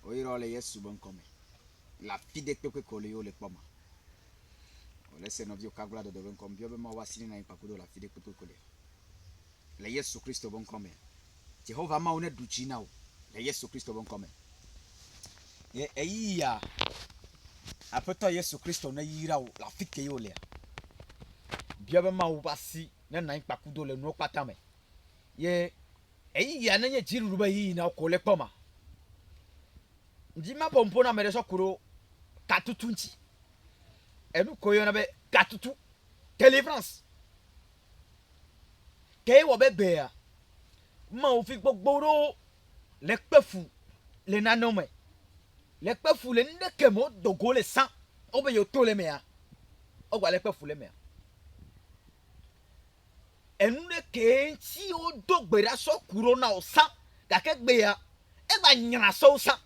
Oiro le Yesu bon come. La fide pepe kole yo le poma. Lese no vio kagula do bon come. Bio be ma wasini na ipakudo la fide pepe kole. Le Yesu Kristo bon come. Jehovah ma one duchi na o. Le Yesu Kristo bon come. Ye eya. Apeto Yesu Kristo na yira o la fike yo le. Bio be ma wasi na ipakudo le no patame. Ye eya na nye jiru ba yi na ko le poma. Ndima pompo na mereso kuro katutu nti enu koyo na be katutu délivrance ke wo be bea ma o fi gbogboro le pefu le nanome le pefu le ndeke mo dogo le san o be yo to le mea o gwa le pefu le mea enu ne ke nti o dogbera so kuro na o san ka ke bea e gba nyana so san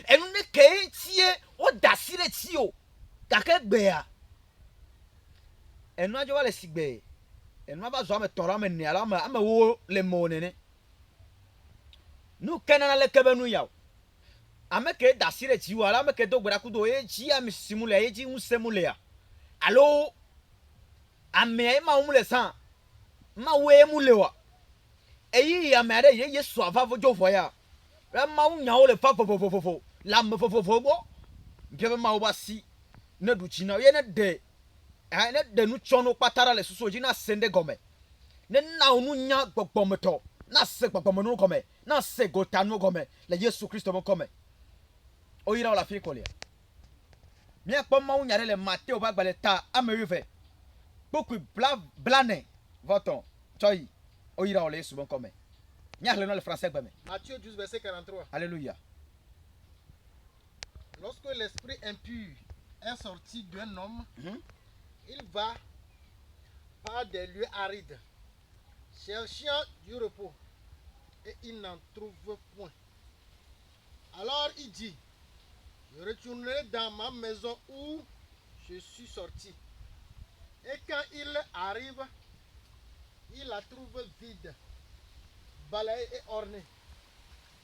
enu ne ke tie o dasire ti o kake gbe ya enu ajo wale sigbe enu aba zo ame tora me ni ala ame wo le mo nene nu kenana le kebenu yawo ame ke dasire ti o ala ame ke dogbera kudo e ji am simule e ji unsemule ya alo ame e ma umule san ma we mule wa eyi ame ade ye Yesu avavo jo fo ya la ma unya o le fo la me fo bo mpe ma wasi na duchi na ye ne de nu chono patara le susu na sende gome ne na onu nya gbogbometo na se gbogbomo gome na se gotanu gome le Yesu Kristo mo come o yira la fi kolia mi akpo ma unya le Matthieu ba gbale ta amerive beaucoup blane voton choi o yira le Yesu mo come. Matthieu 12, verset 43. Alléluia. Lorsque l'esprit impur est sorti d'un homme, il va par des lieux arides, cherchant du repos, et il n'en trouve point. Alors il dit, je retournerai dans ma maison où je suis sorti. Et quand il arrive, il la trouve vide, balayé et orné.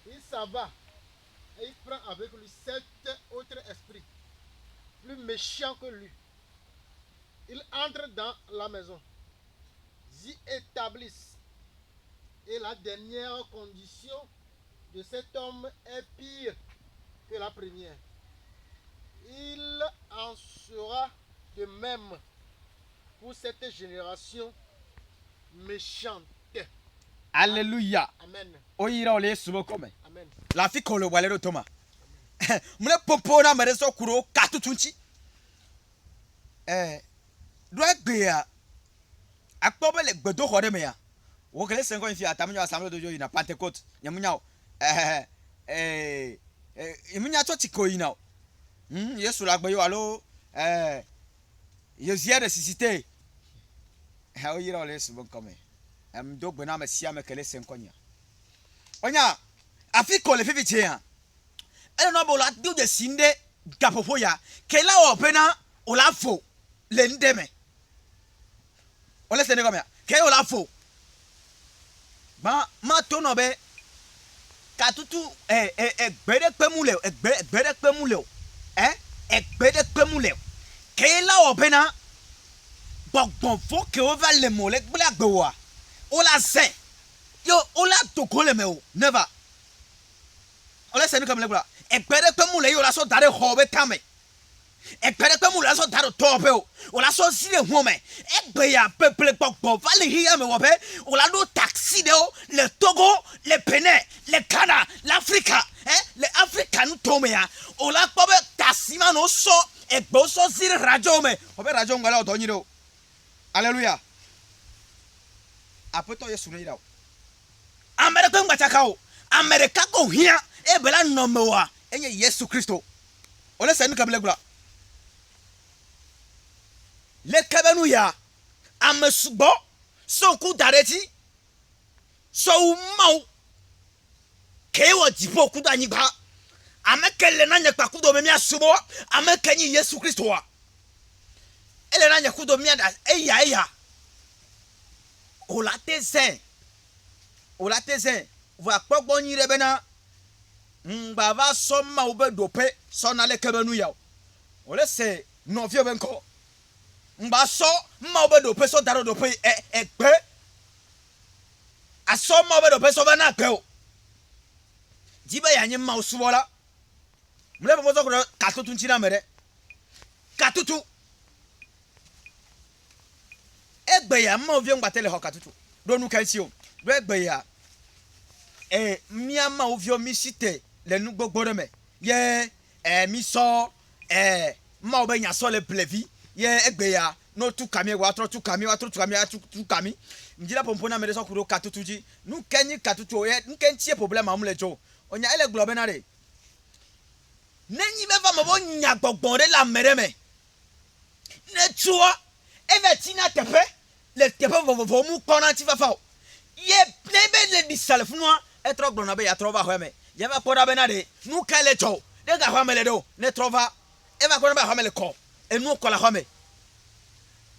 Il s'en va et il prend avec lui 7 autres esprits, plus méchants que lui. Il entre dans la maison, s'y établissent. Et la dernière condition de cet homme est pire que la première. Il en sera de même pour cette génération méchante. Alléluia. Amen. Oyira ole subo come. Amen. La fi kolo walero toma. Mune pompo na mere so kuro katutunchi. Do egbe ya. Akpobe le gbedo hore me ya. Wo kele senko fi atamunyo assemblée dojo ina Pentecôte. Nyamunya imunya church ko ina. Yesu la gbe yo alo Yesu ressuscité. Oyira ole subo come. Do gbena me sia me kele senkonya onya afiko le fifiche ya ele no bola do de sinde gapofo ya kela opena olafo le ndeme ole sene komya ke olafo ma to no be katutu egbede pemule egbede pemule egbede pemule kela opena bogbon fo ke o va le mo le gbla gbewa ola se yo ola tokole me o never ola se ni kamele bula ekpere pe mu le yo la so dare ho be tame ekpere pe mu la so dare to pe o ola so sire hu me egbe ya peuple pokpo vale hiya me wo be ola do taxi de o le Togo le Benin le Ghana l'Afrique le Africa nu to me ya ola po be tasima no so egbo so sire rajo me o be rajo ngala o to nyiro alléluia. Apoto Yesu no yirawo America ngbataka o America ko hia e bela nomewa enye Yesu Kristo ole se nika belegula le kabenu ya amesubo so ku dareti so mau ke wo dipo ku da nyigba amekele na nyekpa ku do me asubo amekenyi Yesu Kristo wa ele na nyekku do me da eya Ola tesen. Vous a pogbo ni rebena Mbava soma ube dope sona le kebenu yaw. Ole se no vie benko. Mba so ma ube dope so daro dope ekpe. Aso ma ube dope so bana kpe. Jiba yanye ma usubola. Mle bozo ko katutu nchina mere. Katutu. Egbe ya ma ovie ngbatele ho katutu. Do nu kansi o. Do egbe ya miama ovio misite le nu gbogbo de me ye mi so ma obe nya so le plevi ye egbe ya no tu kami wa tro tu kami tu kami mjila pompona me de so kuro katutuji nu kenyi katutu ye nkentie problem amule jo onya ele globe na re nenyi me va mo bo nya gbogbo de la mere me ne tuo evertina tepe le tepe vo mu kona ti fa fa ye plebe le disalfnoa etro glona be ya trova hweme ye va poda be na de nu kele cho de ga hweme le do ne trova e va ko na ba hweme le ko enu ko la hweme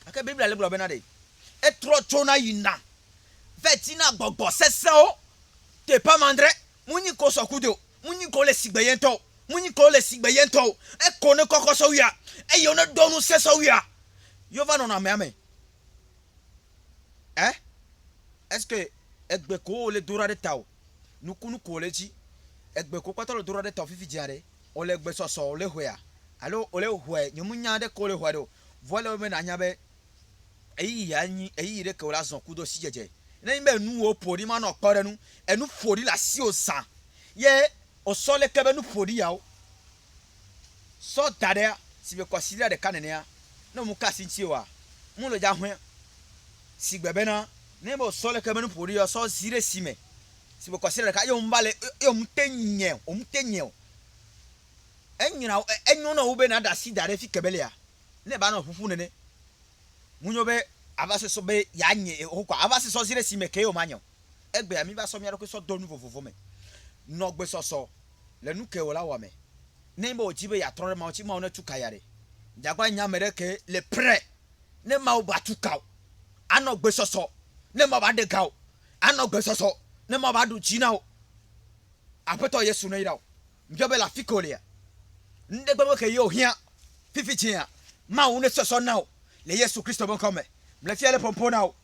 aka biblia le blo be na de etro cho na yina vetina gbogbo sese o te pa mandre munyi ko sokudo munyi ko le sigbeyento munyi ko le sigbeyento e ko ne kokoso wi a e yo ne do nu sese wi a yo va no na me ame est-ce que egbe ko le dura de taw nukunu ko le ji egbe ko kwato le dura de taw fifi jare o le egbe soso le hoya alo o le hoye nyumunya de ko le hoado voile me na nya be eyi yanyi eyi re ko la zon kudo si jeje na imbe nu o pori ma no kpore nu enu fori la si o san ye o so le kebe nu fori yawo so dare si be consider de kanene no mu ka sinchi wa mu lo ja hwe si gbebe na nebo sole kebenu pori yo so zire sime si be kwasire ka yo mbale yo mtenye o mtenye enyina enyo na ube na da si dare fi kebele ya ne ba na fufu nene munyo be abase so be yanye hokwa abase so zire sime ke yo manyo egbe ami ba so mi aroko so donu vovovo me no gbe so le nu ke wala wa me ne ba ojibe ya trore ma ochi ma ona tuka yare jagwa nya mere ke le pre ne ma oba tuka ano gbe so ne ma ba de gaw ano gbe so ne ma ba du jina o apeto yesu no iraw mjobe la fikolia nde gbe ke yo hia fifi tia ma wo ne so now le yesu kristo bon come mle fiele pompo now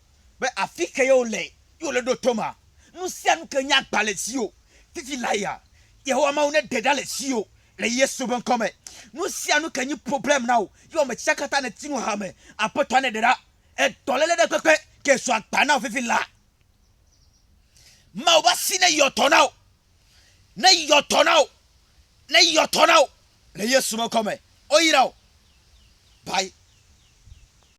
be afike yo le do toma nu sia nu kanya gbale si o fifi laya yehowa ma wo ne dedale si o le yesu bon come nu sia nu kanyi problem now yo me chakata na tinu ha me apeto ne dera e tolele de pepe que soit pas na fifi la ma oba sine yotonao na yotonao le yesu mo come o irao bye.